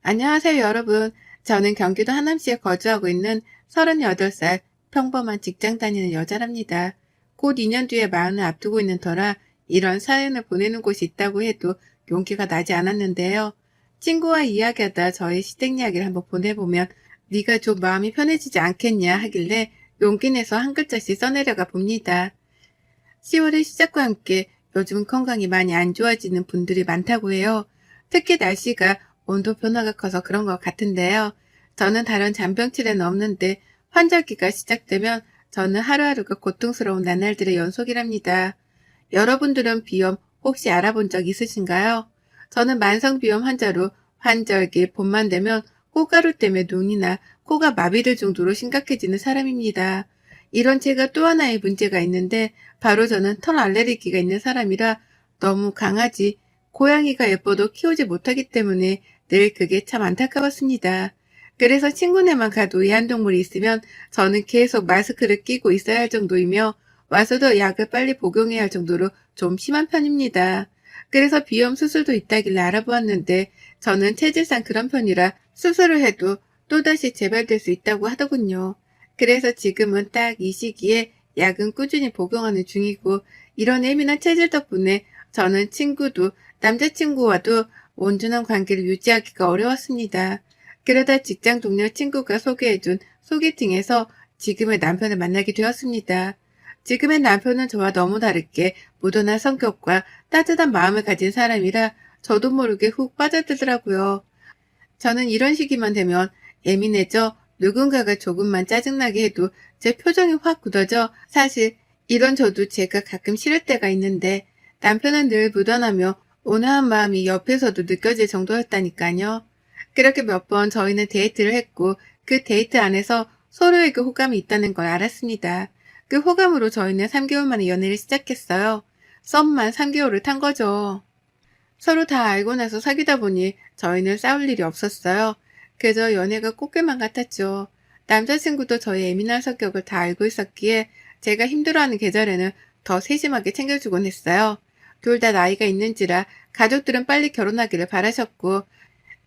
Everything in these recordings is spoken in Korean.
안녕하세요, 여러분. 저는 경기도 하남시에 거주하고 있는 38살 평범한 직장 다니는 여자랍니다. 곧 2년 뒤에 마흔을 앞두고 있는 터라 이런 사연을 보내는 곳이 있다고 해도 용기가 나지 않았는데요. 친구와 이야기하다 저의 시댁 이야기를 한번 보내보면 네가 좀 마음이 편해지지 않겠냐 하길래 용기 내서 한 글자씩 써내려가 봅니다. 10월의 시작과 함께 요즘 건강이 많이 안 좋아지는 분들이 많다고 해요. 특히 날씨가 온도 변화가 커서 그런 것 같은데요. 저는 다른 잔병치레는 없는데 환절기가 시작되면 저는 하루하루가 고통스러운 나날들의 연속이랍니다. 여러분들은 비염 혹시 알아본 적 있으신가요? 저는 만성비염 환자로 환절기 봄만 되면 꽃가루 때문에 눈이나 코가 마비될 정도로 심각해지는 사람입니다. 이런 제가 또 하나의 문제가 있는데 바로 저는 털 알레르기가 있는 사람이라 너무 강아지, 고양이가 예뻐도 키우지 못하기 때문에 늘 그게 참 안타까웠습니다. 그래서 친구네만 가도 애완동물이 있으면 저는 계속 마스크를 끼고 있어야 할 정도이며 와서도 약을 빨리 복용해야 할 정도로 좀 심한 편입니다. 그래서 비염 수술도 있다길래 알아보았는데 저는 체질상 그런 편이라 수술을 해도 또다시 재발될 수 있다고 하더군요. 그래서 지금은 딱 이 시기에 약은 꾸준히 복용하는 중이고 이런 예민한 체질 덕분에 저는 친구도 남자친구와도 온전한 관계를 유지하기가 어려웠습니다. 그러다 직장 동료 친구가 소개해준 소개팅에서 지금의 남편을 만나게 되었습니다. 지금의 남편은 저와 너무 다르게 무던한 성격과 따뜻한 마음을 가진 사람이라 저도 모르게 훅 빠져들더라고요. 저는 이런 시기만 되면 예민해져 누군가가 조금만 짜증나게 해도 제 표정이 확 굳어져 사실 이런 저도 제가 가끔 싫을 때가 있는데 남편은 늘 무던하며 온화한 마음이 옆에서도 느껴질 정도였다니까요. 그렇게 몇 번 저희는 데이트를 했고 그 데이트 안에서 서로에게 호감이 있다는 걸 알았습니다. 그 호감으로 저희는 3개월 만에 연애를 시작했어요. 썸만 3개월을 탄 거죠. 서로 다 알고 나서 사귀다 보니 저희는 싸울 일이 없었어요. 그저 연애가 꽃게만 같았죠. 남자친구도 저의 예민한 성격을 다 알고 있었기에 제가 힘들어하는 계절에는 더 세심하게 챙겨주곤 했어요. 둘 다 나이가 있는지라 가족들은 빨리 결혼하기를 바라셨고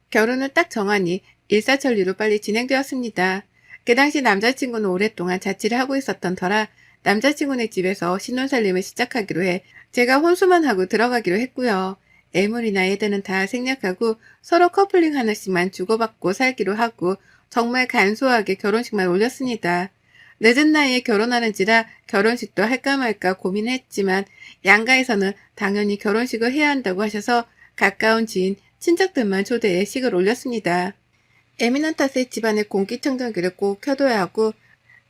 결혼을 딱 정하니 일사천리로 빨리 진행되었습니다. 그 당시 남자친구는 오랫동안 자취를 하고 있었던 터라 남자친구네 집에서 신혼살림을 시작하기로 해 제가 혼수만 하고 들어가기로 했고요. 애물이나 애들은 다 생략하고 서로 커플링 하나씩만 주고받고 살기로 하고 정말 간소하게 결혼식만 올렸습니다. 늦은 나이에 결혼하는지라 결혼식도 할까 말까 고민했지만 양가에서는 당연히 결혼식을 해야 한다고 하셔서 가까운 지인, 친척들만 초대해 식을 올렸습니다. 예민한 탓에 집안에 공기청정기를 꼭 켜둬야 하고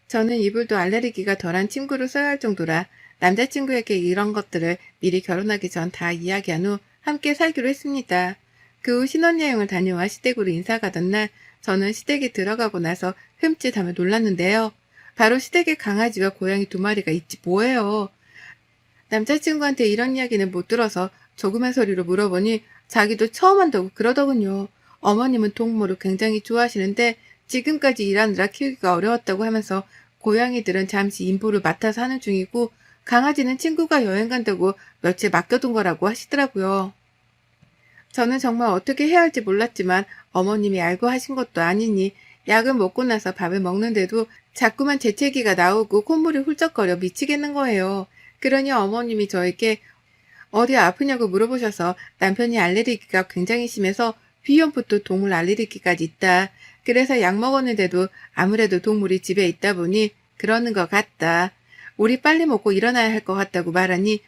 저는 이불도 알레르기가 덜한 침구를 써야 할 정도라 남자친구에게 이런 것들을 미리 결혼하기 전 다 이야기한 후 함께 살기로 했습니다. 그 후 신혼여행을 다녀와 시댁으로 인사 가던 날 저는 시댁에 들어가고 나서 흠칫하며 놀랐는데요. 바로 시댁에 강아지와 고양이 2마리가 있지 뭐예요. 남자친구한테 이런 이야기는 못 들어서 조그만 소리로 물어보니 자기도 처음 한다고 그러더군요. 어머님은 동물을 굉장히 좋아하시는데 지금까지 일하느라 키우기가 어려웠다고 하면서 고양이들은 잠시 임보를 맡아서 하는 중이고 강아지는 친구가 여행 간다고 며칠 맡겨둔 거라고 하시더라고요. 저는 정말 어떻게 해야 할지 몰랐지만 어머님이 알고 하신 것도 아니니 약을 먹고 나서 밥을 먹는데도 자꾸만 재채기가 나오고 콧물이 훌쩍거려 미치겠는 거예요. 그러니 어머님이 저에게 어디 아프냐고 물어보셔서 남편이 알레르기가 굉장히 심해서 비염부터 동물 알레르기까지 있다. 그래서 약 먹었는데도 아무래도 동물이 집에 있다 보니 그러는 것 같다. 우리 빨리 먹고 일어나야 할 것 같다고 말하니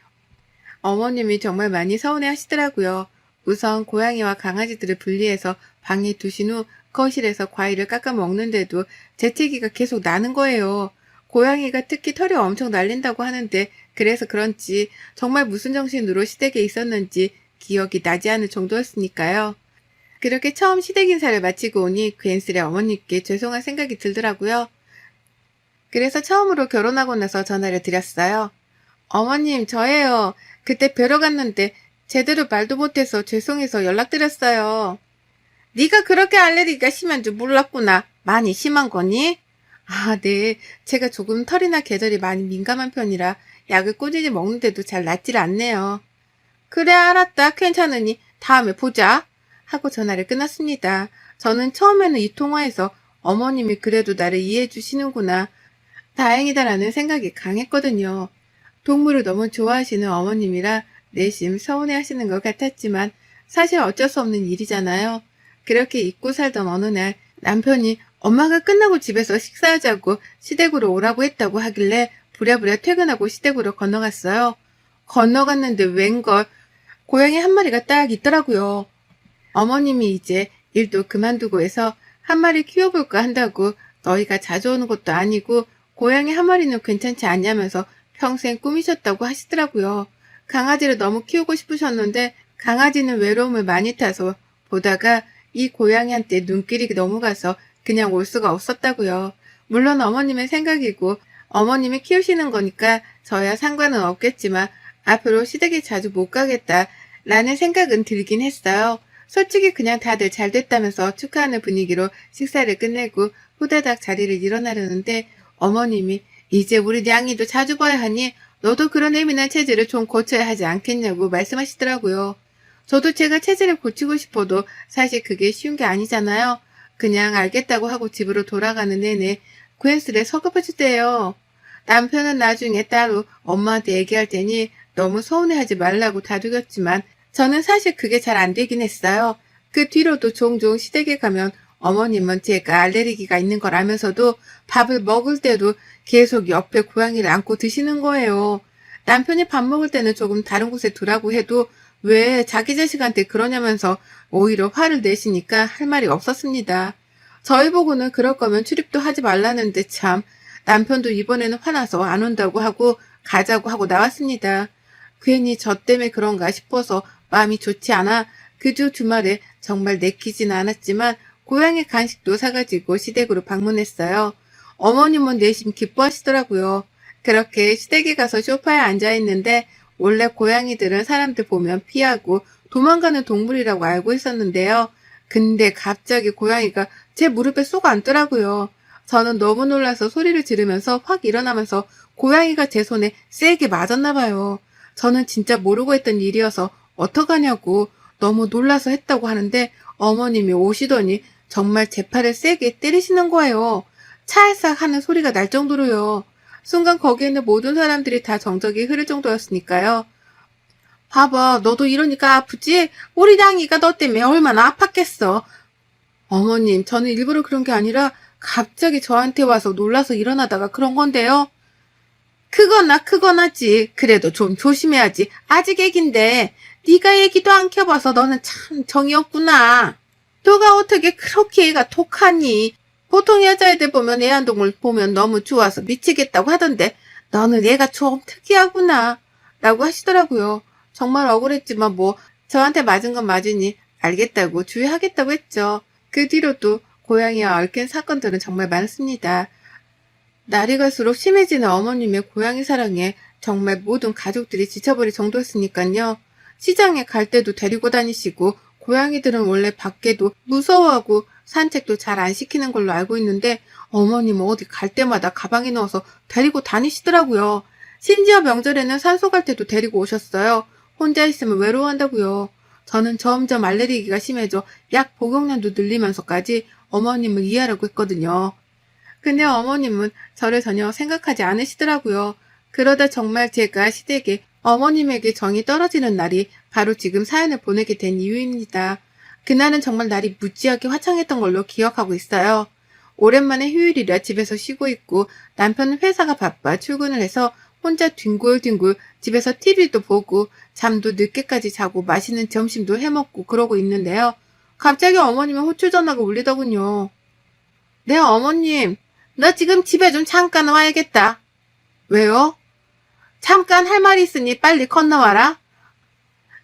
어머님이 정말 많이 서운해 하시더라고요. 우선 고양이와 강아지들을 분리해서 방에 두신 후 거실에서 과일을 깎아 먹는데도 재채기가 계속 나는 거예요. 고양이가 특히 털이 엄청 날린다고 하는데 그래서 그런지 정말 무슨 정신으로 시댁에 있었는지 기억이 나지 않을 정도였으니까요. 그렇게 처음 시댁 인사를 마치고 오니 괜스레 어머님께 죄송한 생각이 들더라고요. 그래서 처음으로 결혼하고 나서 전화를 드렸어요. 어머님, 저예요. 그때 뵈러 갔는데 제대로 말도 못해서 죄송해서 연락드렸어요. 네가 그렇게 알레르기가 심한 줄 몰랐구나. 많이 심한 거니? 아, 네. 제가 조금 털이나 계절이 많이 민감한 편이라 약을 꾸준히 먹는데도 잘 낫질 않네요. 그래, 알았다. 괜찮으니 다음에 보자. 하고 전화를 끊었습니다. 저는 처음에는 이 통화에서 어머님이 그래도 나를 이해해 주시는구나, 다행이다라는 생각이 강했거든요. 동물을 너무 좋아하시는 어머님이라 내심 서운해하시는 것 같았지만 사실 어쩔 수 없는 일이잖아요. 그렇게 잊고 살던 어느 날 남편이 엄마가 끝나고 집에서 식사하자고 시댁으로 오라고 했다고 하길래 부랴부랴 퇴근하고 시댁으로 건너갔어요. 건너갔는데 웬걸 고양이 한 마리가 딱 있더라고요. 어머님이 이제 일도 그만두고 해서 한 마리 키워볼까 한다고 너희가 자주 오는 것도 아니고 고양이 한 마리는 괜찮지 않냐면서 평생 꾸미셨다고 하시더라고요. 강아지를 너무 키우고 싶으셨는데 강아지는 외로움을 많이 타서 보다가 이 고양이한테 눈길이 너무 가서 그냥 올 수가 없었다고요. 물론 어머님의 생각이고 어머님이 키우시는 거니까 저야 상관은 없겠지만 앞으로 시댁에 자주 못 가겠다라는 생각은 들긴 했어요. 솔직히 그냥 다들 잘 됐다면서 축하하는 분위기로 식사를 끝내고 후다닥 자리를 일어나려는데 어머님이 이제 우리 냥이도 자주 봐야 하니 너도 그런 예민한 체질을 좀 고쳐야 하지 않겠냐고 말씀하시더라고요. 저도 제가 체질을 고치고 싶어도 사실 그게 쉬운 게 아니잖아요. 그냥 알겠다고 하고 집으로 돌아가는 내내 괜스레 서글퍼지대요. 남편은 나중에 따로 엄마한테 얘기할 테니 너무 서운해하지 말라고 다독였지만 저는 사실 그게 잘 안 되긴 했어요. 그 뒤로도 종종 시댁에 가면 어머님은 제가 알레르기가 있는 걸 알면서도 밥을 먹을 때도 계속 옆에 고양이를 안고 드시는 거예요. 남편이 밥 먹을 때는 조금 다른 곳에 두라고 해도 왜 자기 자식한테 그러냐면서 오히려 화를 내시니까 할 말이 없었습니다. 저희 보고는 그럴 거면 출입도 하지 말라는데 참, 남편도 이번에는 화나서 안 온다고 하고 가자고 하고 나왔습니다. 괜히 저 때문에 그런가 싶어서 마음이 좋지 않아 그 주 주말에 정말 내키지는 않았지만 고양이 간식도 사가지고 시댁으로 방문했어요. 어머님은 내심 기뻐하시더라고요. 그렇게 시댁에 가서 소파에 앉아있는데 원래 고양이들은 사람들 보면 피하고 도망가는 동물이라고 알고 있었는데요. 근데 갑자기 고양이가 제 무릎에 쏙 앉더라고요. 저는 너무 놀라서 소리를 지르면서 확 일어나면서 고양이가 제 손에 세게 맞았나 봐요. 저는 진짜 모르고 했던 일이어서 어떡하냐고 너무 놀라서 했다고 하는데 어머님이 오시더니 정말 제 팔을 세게 때리시는 거예요. 찰싹 하는 소리가 날 정도로요. 순간 거기에 있는 모든 사람들이 다 정적이 흐를 정도였으니까요. 봐봐, 너도 이러니까 아프지? 우리 냥이가 너 때문에 얼마나 아팠겠어. 어머님, 저는 일부러 그런 게 아니라 갑자기 저한테 와서 놀라서 일어나다가 그런 건데요. 그거나지. 그래도 좀 조심해야지. 아직 애긴데. 네가 애기도 안 켜봐서 너는 참 정이 없구나. 너가 어떻게 그렇게 애가 독하니? 보통 여자애들 보면 애완동물 보면 너무 좋아서 미치겠다고 하던데 너는 얘가 좀 특이하구나 라고 하시더라고요. 정말 억울했지만 뭐 저한테 맞은 건 맞으니 알겠다고 주의하겠다고 했죠. 그 뒤로도 고양이와 얽힌 사건들은 정말 많습니다. 날이 갈수록 심해지는 어머님의 고양이 사랑에 정말 모든 가족들이 지쳐버릴 정도였으니까요. 시장에 갈 때도 데리고 다니시고 고양이들은 원래 밖에도 무서워하고 산책도 잘 안 시키는 걸로 알고 있는데 어머님은 어디 갈 때마다 가방에 넣어서 데리고 다니시더라고요. 심지어 명절에는 산소 갈 때도 데리고 오셨어요. 혼자 있으면 외로워한다고요. 저는 점점 알레르기가 심해져 약 복용량도 늘리면서까지 어머님을 이해하려고 했거든요. 근데 어머님은 저를 전혀 생각하지 않으시더라고요. 그러다 정말 제가 시댁에 어머님에게 정이 떨어지는 날이 바로 지금 사연을 보내게 된 이유입니다. 그날은 정말 날이 무지하게 화창했던 걸로 기억하고 있어요. 오랜만에 휴일이라 집에서 쉬고 있고 남편은 회사가 바빠 출근을 해서 혼자 뒹굴뒹굴 집에서 TV도 보고 잠도 늦게까지 자고 맛있는 점심도 해먹고 그러고 있는데요. 갑자기 어머님의 호출 전화가 울리더군요. 네, 어머님. 너 지금 집에 좀 잠깐 와야겠다. 왜요? 잠깐 할 말이 있으니 빨리 건너와라.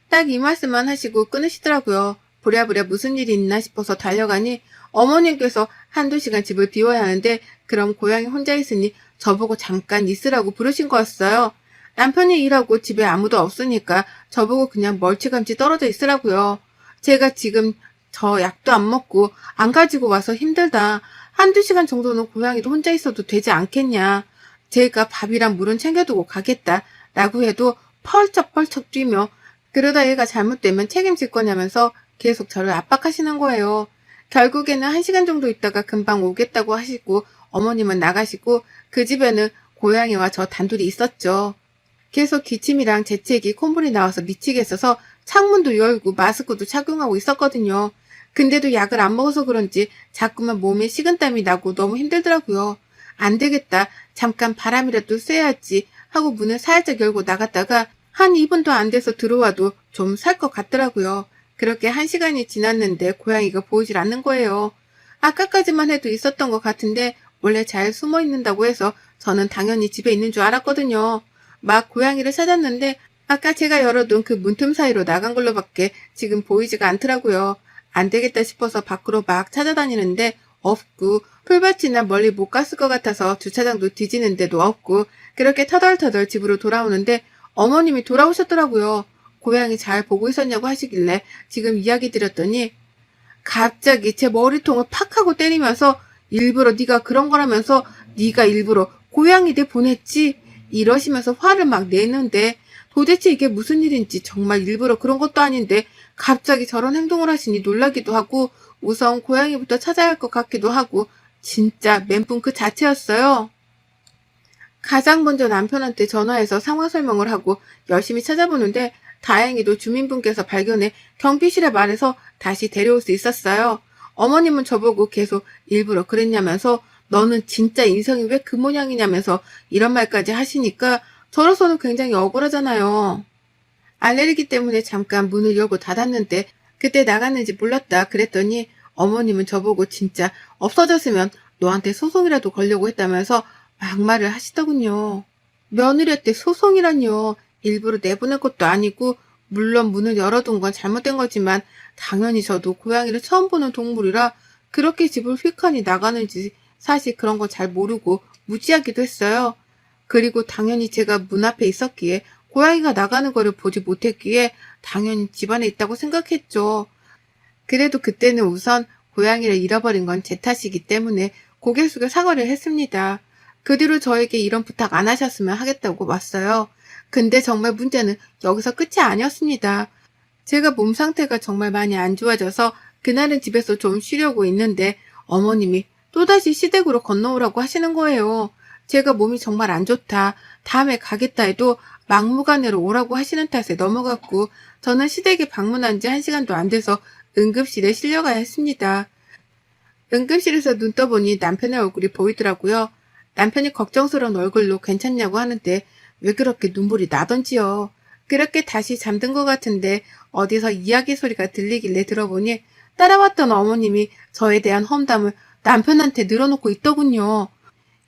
딱 이 말씀만 하시고 끊으시더라고요. 부랴부랴 무슨 일이 있나 싶어서 달려가니 어머님께서 한두 시간 집을 비워야 하는데 그럼 고양이 혼자 있으니 저보고 잠깐 있으라고 부르신 거였어요. 남편이 일하고 집에 아무도 없으니까 저보고 그냥 멀찌감치 떨어져 있으라고요. 제가 지금 저 약도 안 먹고 안 가지고 와서 힘들다. 한두 시간 정도는 고양이도 혼자 있어도 되지 않겠냐. 제가 밥이랑 물은 챙겨두고 가겠다. 라고 해도 펄쩍펄쩍 뛰며 그러다 얘가 잘못되면 책임질 거냐면서 계속 저를 압박하시는 거예요. 결국에는 1시간 정도 있다가 금방 오겠다고 하시고 어머님은 나가시고 그 집에는 고양이와 저 단둘이 있었죠. 계속 기침이랑 재채기, 콧물이 나와서 미치겠어서 창문도 열고 마스크도 착용하고 있었거든요. 근데도 약을 안 먹어서 그런지 자꾸만 몸에 식은땀이 나고 너무 힘들더라고요. 안 되겠다. 잠깐 바람이라도 쐬야지 하고 문을 살짝 열고 나갔다가 한 2분도 안 돼서 들어와도 좀 살 것 같더라고요. 그렇게 1시간이 지났는데 고양이가 보이질 않는 거예요. 아까까지만 해도 있었던 것 같은데 원래 잘 숨어 있는다고 해서 저는 당연히 집에 있는 줄 알았거든요. 막 고양이를 찾았는데 아까 제가 열어둔 그 문틈 사이로 나간 걸로밖에 지금 보이지가 않더라고요. 안 되겠다 싶어서 밖으로 막 찾아다니는데 없고 풀밭이나 멀리 못 갔을 것 같아서 주차장도 뒤지는데도 없고 그렇게 터덜터덜 집으로 돌아오는데 어머님이 돌아오셨더라고요. 고양이 잘 보고 있었냐고 하시길래 지금 이야기 드렸더니 갑자기 제 머리통을 팍 하고 때리면서 일부러 네가 그런 거라면서 네가 일부러 고양이 내 보냈지 이러시면서 화를 막 내는데 도대체 이게 무슨 일인지 정말 일부러 그런 것도 아닌데 갑자기 저런 행동을 하시니 놀라기도 하고 우선 고양이부터 찾아야 할 것 같기도 하고 진짜 멘붕 그 자체였어요. 가장 먼저 남편한테 전화해서 상황 설명을 하고 열심히 찾아보는데 다행히도 주민분께서 발견해 경비실에 말해서 다시 데려올 수 있었어요. 어머님은 저보고 계속 일부러 그랬냐면서 너는 진짜 인성이 왜 그 모양이냐면서 이런 말까지 하시니까 저로서는 굉장히 억울하잖아요. 알레르기 때문에 잠깐 문을 열고 닫았는데 그때 나갔는지 몰랐다 그랬더니 어머님은 저보고 진짜 없어졌으면 너한테 소송이라도 걸려고 했다면서 막말을 하시더군요. 며느리한테 소송이란요. 일부러 내보낸 것도 아니고 물론 문을 열어둔 건 잘못된 거지만 당연히 저도 고양이를 처음 보는 동물이라 그렇게 집을 휙하니 나가는지 사실 그런 거 잘 모르고 무지하기도 했어요. 그리고 당연히 제가 문 앞에 있었기에 고양이가 나가는 거를 보지 못했기에 당연히 집안에 있다고 생각했죠. 그래도 그때는 우선 고양이를 잃어버린 건 제 탓이기 때문에 고개 숙여 사과를 했습니다. 그 뒤로 저에게 이런 부탁 안 하셨으면 하겠다고 왔어요. 근데 정말 문제는 여기서 끝이 아니었습니다. 제가 몸 상태가 정말 많이 안 좋아져서 그날은 집에서 좀 쉬려고 있는데 어머님이 또다시 시댁으로 건너오라고 하시는 거예요. 제가 몸이 정말 안 좋다. 다음에 가겠다 해도 막무가내로 오라고 하시는 탓에 넘어갔고 저는 시댁에 방문한 지 1시간도 안 돼서 응급실에 실려가야 했습니다. 응급실에서 눈 떠보니 남편의 얼굴이 보이더라고요. 남편이 걱정스러운 얼굴로 괜찮냐고 하는데 왜 그렇게 눈물이 나던지요. 그렇게 다시 잠든 것 같은데 어디서 이야기 소리가 들리길래 들어보니 따라왔던 어머님이 저에 대한 험담을 남편한테 늘어놓고 있더군요.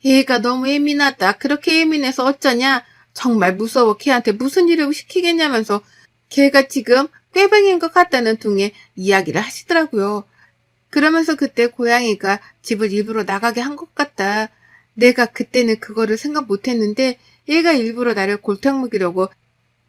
얘가 너무 예민하다. 그렇게 예민해서 어쩌냐. 정말 무서워. 걔한테 무슨 일을 시키겠냐면서 걔가 지금 꾀병인 것 같다는 둥에 이야기를 하시더라고요. 그러면서 그때 고양이가 집을 일부러 나가게 한 것 같다. 내가 그때는 그거를 생각 못했는데 얘가 일부러 나를 골탕 먹이려고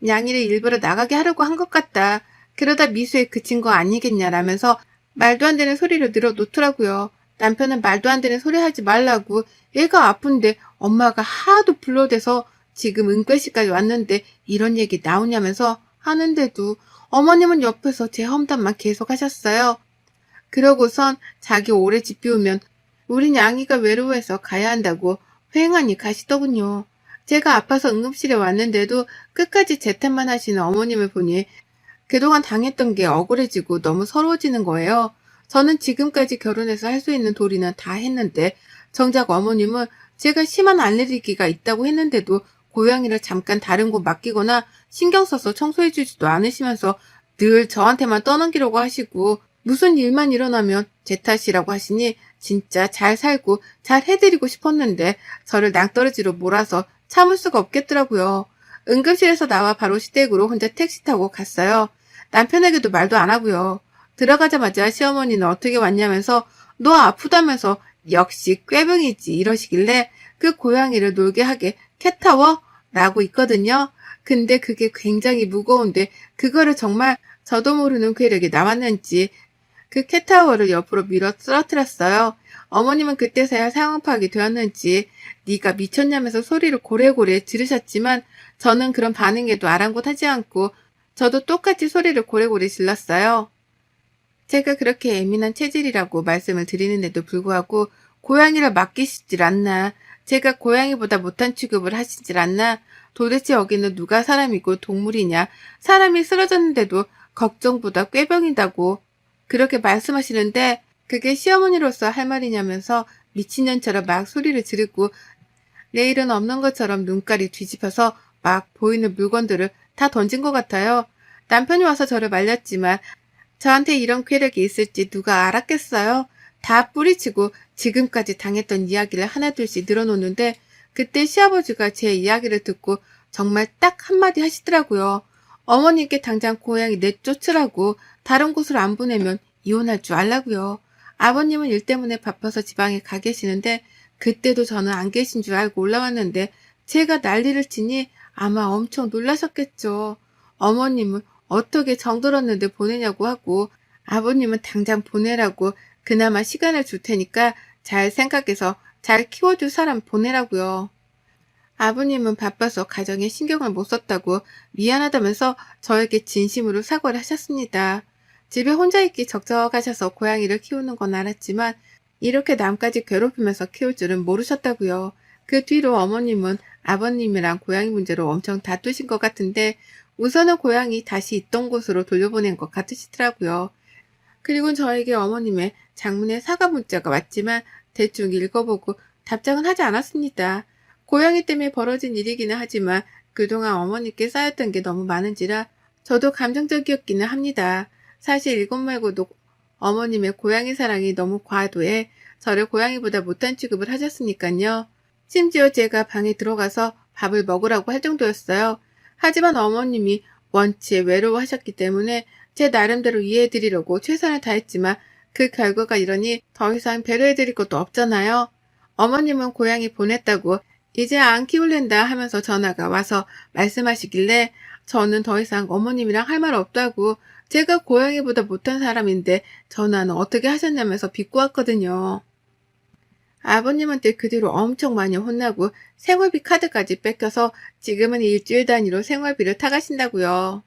냥이를 일부러 나가게 하려고 한 것 같다. 그러다 미수에 그친 거 아니겠냐라면서 말도 안 되는 소리를 늘어놓더라고요. 남편은 말도 안 되는 소리 하지 말라고 얘가 아픈데 엄마가 하도 불러대서 지금 응급실까지 왔는데 이런 얘기 나오냐면서 하는데도 어머님은 옆에서 제 험담만 계속 하셨어요. 그러고선 자기 오래 집 비우면 우리 냥이가 외로워해서 가야 한다고 휑하니 가시더군요. 제가 아파서 응급실에 왔는데도 끝까지 제 탓만 하시는 어머님을 보니 그동안 당했던 게 억울해지고 너무 서러워지는 거예요. 저는 지금까지 결혼해서 할 수 있는 도리는 다 했는데 정작 어머님은 제가 심한 알레르기가 있다고 했는데도 고양이를 잠깐 다른 곳 맡기거나 신경 써서 청소해주지도 않으시면서 늘 저한테만 떠넘기려고 하시고 무슨 일만 일어나면 제 탓이라고 하시니 진짜 잘 살고 잘 해드리고 싶었는데 저를 낭떠러지로 몰아서 참을 수가 없겠더라고요. 응급실에서 나와 바로 시댁으로 혼자 택시 타고 갔어요. 남편에게도 말도 안 하고요. 들어가자마자 시어머니는 어떻게 왔냐면서 너 아프다면서 역시 꾀병이지 이러시길래 그 고양이를 놀게 하게 캣타워? 라고 있거든요. 근데 그게 굉장히 무거운데 그거를 정말 저도 모르는 괴력이 나왔는지 그 캣타워를 옆으로 밀어 쓰러뜨렸어요. 어머님은 그때서야 상황 파악이 되었는지 네가 미쳤냐면서 소리를 고래고래 지르셨지만 저는 그런 반응에도 아랑곳하지 않고 저도 똑같이 소리를 고래고래 질렀어요. 제가 그렇게 예민한 체질이라고 말씀을 드리는데도 불구하고 고양이를 맡기시질 않나, 제가 고양이보다 못한 취급을 하시질 않나, 도대체 여기는 누가 사람이고 동물이냐, 사람이 쓰러졌는데도 걱정보다 꾀병이다고 그렇게 말씀하시는데 그게 시어머니로서 할 말이냐면서 미친년처럼 막 소리를 지르고 내일은 없는 것처럼 눈깔이 뒤집혀서 막 보이는 물건들을 다 던진 것 같아요. 남편이 와서 저를 말렸지만 저한테 이런 쾌력이 있을지 누가 알았겠어요? 다 뿌리치고 지금까지 당했던 이야기를 하나둘씩 늘어놓는데 그때 시아버지가 제 이야기를 듣고 정말 딱 한마디 하시더라고요. 어머님께 당장 고향이 내쫓으라고, 다른 곳으로 안 보내면 이혼할 줄 알라고요. 아버님은 일 때문에 바빠서 지방에 가 계시는데 그때도 저는 안 계신 줄 알고 올라왔는데 제가 난리를 치니 아마 엄청 놀라셨겠죠. 어머님은 어떻게 정들었는데 보내냐고 하고 아버님은 당장 보내라고, 그나마 시간을 줄 테니까 잘 생각해서 잘 키워줄 사람 보내라고요. 아버님은 바빠서 가정에 신경을 못 썼다고 미안하다면서 저에게 진심으로 사과를 하셨습니다. 집에 혼자 있기 적적하셔서 고양이를 키우는 건 알았지만 이렇게 남까지 괴롭히면서 키울 줄은 모르셨다고요. 그 뒤로 어머님은 아버님이랑 고양이 문제로 엄청 다투신 것 같은데 우선은 고양이 다시 있던 곳으로 돌려보낸 것 같으시더라고요. 그리고 저에게 어머님의 장문의 사과 문자가 왔지만 대충 읽어보고 답장은 하지 않았습니다. 고양이 때문에 벌어진 일이기는 하지만 그동안 어머니께 쌓였던 게 너무 많은지라 저도 감정적이었기는 합니다. 사실 이것 말고도 어머님의 고양이 사랑이 너무 과도해 저를 고양이보다 못한 취급을 하셨으니까요. 심지어 제가 방에 들어가서 밥을 먹으라고 할 정도였어요. 하지만 어머님이 원체 외로워하셨기 때문에 제 나름대로 이해해드리려고 최선을 다했지만 그 결과가 이러니 더 이상 배려해드릴 것도 없잖아요. 어머님은 고양이 보냈다고 이제 안 키울랜다 하면서 전화가 와서 말씀하시길래 저는 더 이상 어머님이랑 할 말 없다고, 제가 고양이보다 못한 사람인데 전화는 어떻게 하셨냐면서 비꼬았거든요. 아버님한테 그 뒤로 엄청 많이 혼나고 생활비 카드까지 뺏겨서 지금은 일주일 단위로 생활비를 타가신다고요.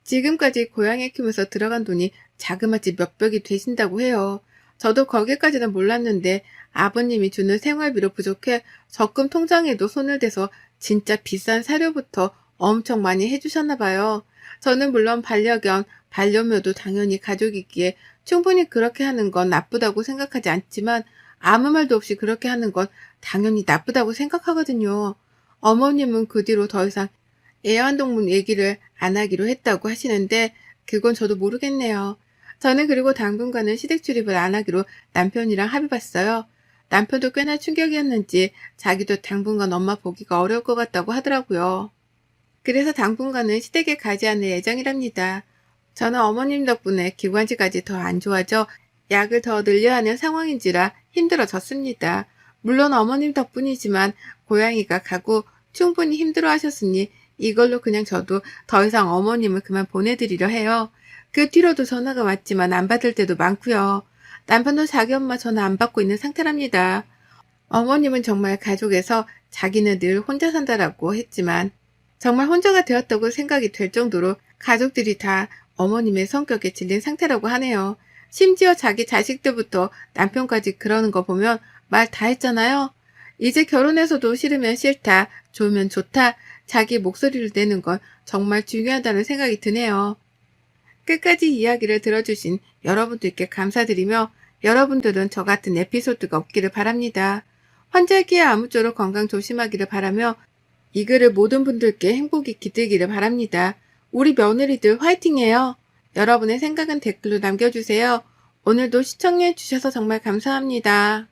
지금까지 고양이 키우면서 들어간 돈이 자그마치 몇백이 되신다고 해요. 저도 거기까지는 몰랐는데 아버님이 주는 생활비로 부족해 적금 통장에도 손을 대서 진짜 비싼 사료부터 엄청 많이 해주셨나 봐요. 저는 물론 반려견, 반려묘도 당연히 가족이기에 충분히 그렇게 하는 건 나쁘다고 생각하지 않지만 아무 말도 없이 그렇게 하는 건 당연히 나쁘다고 생각하거든요. 어머님은 그 뒤로 더 이상 애완동물 얘기를 안 하기로 했다고 하시는데 그건 저도 모르겠네요. 저는 그리고 당분간은 시댁 출입을 안 하기로 남편이랑 합의봤어요. 남편도 꽤나 충격이었는지 자기도 당분간 엄마 보기가 어려울 것 같다고 하더라고요. 그래서 당분간은 시댁에 가지 않을 예정이랍니다. 저는 어머님 덕분에 기관지까지 더 안 좋아져 약을 더 늘려야 하는 상황인지라 힘들어졌습니다. 물론 어머님 덕분이지만 고양이가 가고 충분히 힘들어 하셨으니 이걸로 그냥 저도 더 이상 어머님을 그만 보내드리려 해요. 그 뒤로도 전화가 왔지만 안 받을 때도 많고요. 남편도 자기 엄마 전화 안 받고 있는 상태랍니다. 어머님은 정말 가족에서 자기는 늘 혼자 산다라고 했지만 정말 혼자가 되었다고 생각이 될 정도로 가족들이 다 어머님의 성격에 질린 상태라고 하네요. 심지어 자기 자식들부터 남편까지 그러는 거 보면 말 다 했잖아요. 이제 결혼해서도 싫으면 싫다, 좋으면 좋다, 자기 목소리를 내는 건 정말 중요하다는 생각이 드네요. 끝까지 이야기를 들어주신 여러분들께 감사드리며 여러분들은 저 같은 에피소드가 없기를 바랍니다. 환절기에 아무쪼록 건강 조심하기를 바라며 이 글을 모든 분들께 행복이 깃들기를 바랍니다. 우리 며느리들 화이팅해요. 여러분의 생각은 댓글로 남겨주세요. 오늘도 시청해 주셔서 정말 감사합니다.